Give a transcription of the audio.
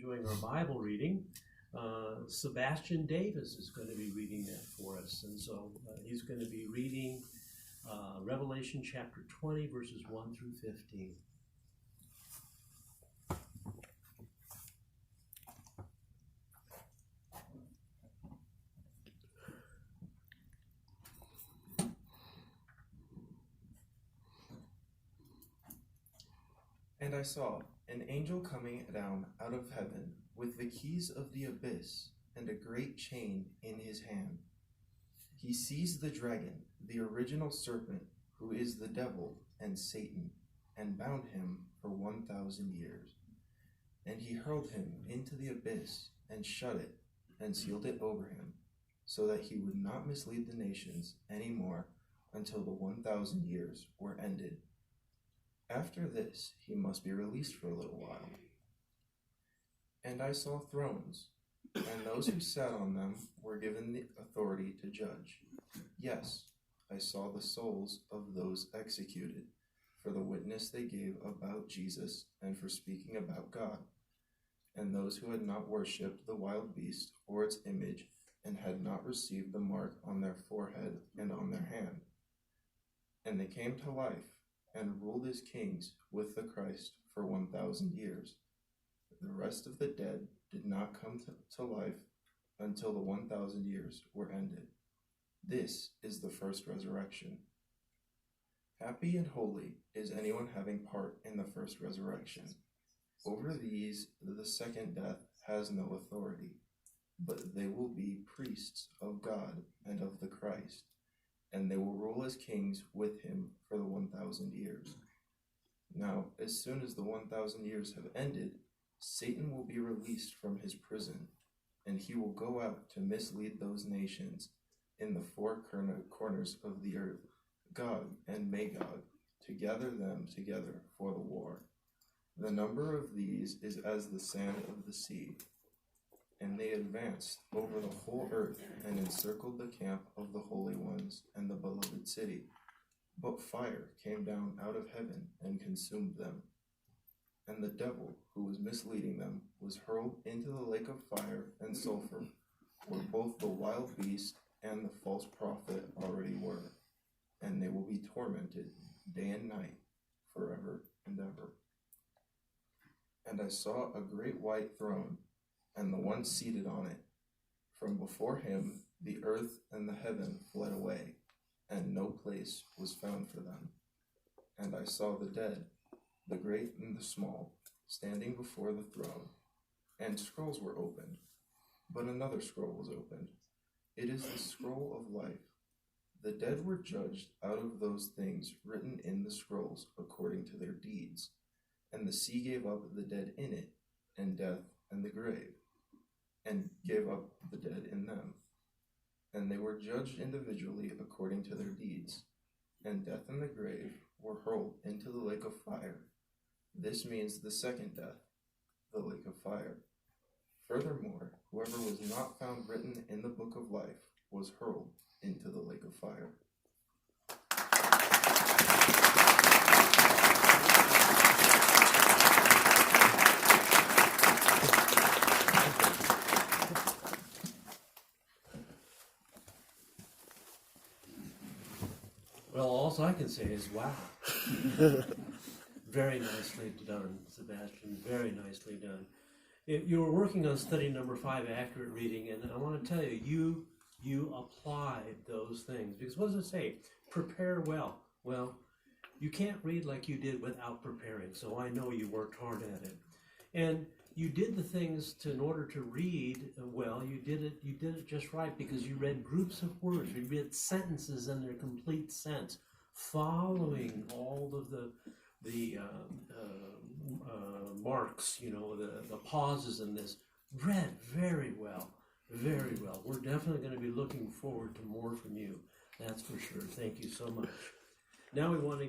Doing our Bible reading. Sebastian Davis is going to be reading that for us, and so he's going to be reading Revelation chapter 20 verses 1 through 15. And I saw an angel coming down out of heaven with the keys of the abyss and a great chain in his hand. He seized the dragon, the original serpent, who is the devil and Satan, and bound him for 1,000 years. And he hurled him into the abyss and shut it and sealed it over him, so that he would not mislead the nations any more until the 1,000 years were ended. After this, he must be released for a little while. And I saw thrones, and those who sat on them were given the authority to judge. Yes, I saw the souls of those executed for the witness they gave about Jesus and for speaking about God, and those who had not worshipped the wild beast or its image and had not received the mark on their forehead and on their hand. And they came to life and ruled as kings with the Christ for 1,000 years. The rest of the dead did not come to life until the 1,000 years were ended. This is the first resurrection. Happy and holy is anyone having part in the first resurrection. Over these the second death has no authority, but they will be priests of God and of the Christ, and they will rule as kings with him for the 1,000 years. Now, as soon as the 1,000 years have ended, Satan will be released from his prison, and he will go out to mislead those nations in the four corners of the earth, Gog and Magog, to gather them together for the war. The number of these is as the sand of the sea. And they advanced over the whole earth and encircled the camp of the holy ones and the beloved city. But fire came down out of heaven and consumed them. And the devil, who was misleading them, was hurled into the lake of fire and sulfur, where both the wild beast and the false prophet already were. And they will be tormented day and night forever and ever. And I saw a great white throne, and the one seated on it. From before him the earth and the heaven fled away, and no place was found for them. And I saw the dead, the great and the small, standing before the throne, and scrolls were opened. But another scroll was opened. It is the scroll of life. The dead were judged out of those things written in the scrolls according to their deeds. And the sea gave up the dead in it, and death and the grave, and gave up the dead in them. And they were judged individually according to their deeds. And death and the grave were hurled into the lake of fire. This means the second death, the lake of fire. Furthermore, whoever was not found written in the book of life was hurled into the lake of fire. Well, all I can say is wow. Very nicely done, Sebastian. Very nicely done. You were working on study number 5, accurate reading, and I want to tell you, you applied those things. Because what does it say? Prepare well. Well, you can't read like you did without preparing, so I know you worked hard at it. And you did the things in order to read well. You did it just right, because you read groups of words. You read sentences in their complete sense, following all of the marks, the pauses in this. Read very well, very well. We're definitely going to be looking forward to more from you. That's for sure. Thank you so much. Now we want to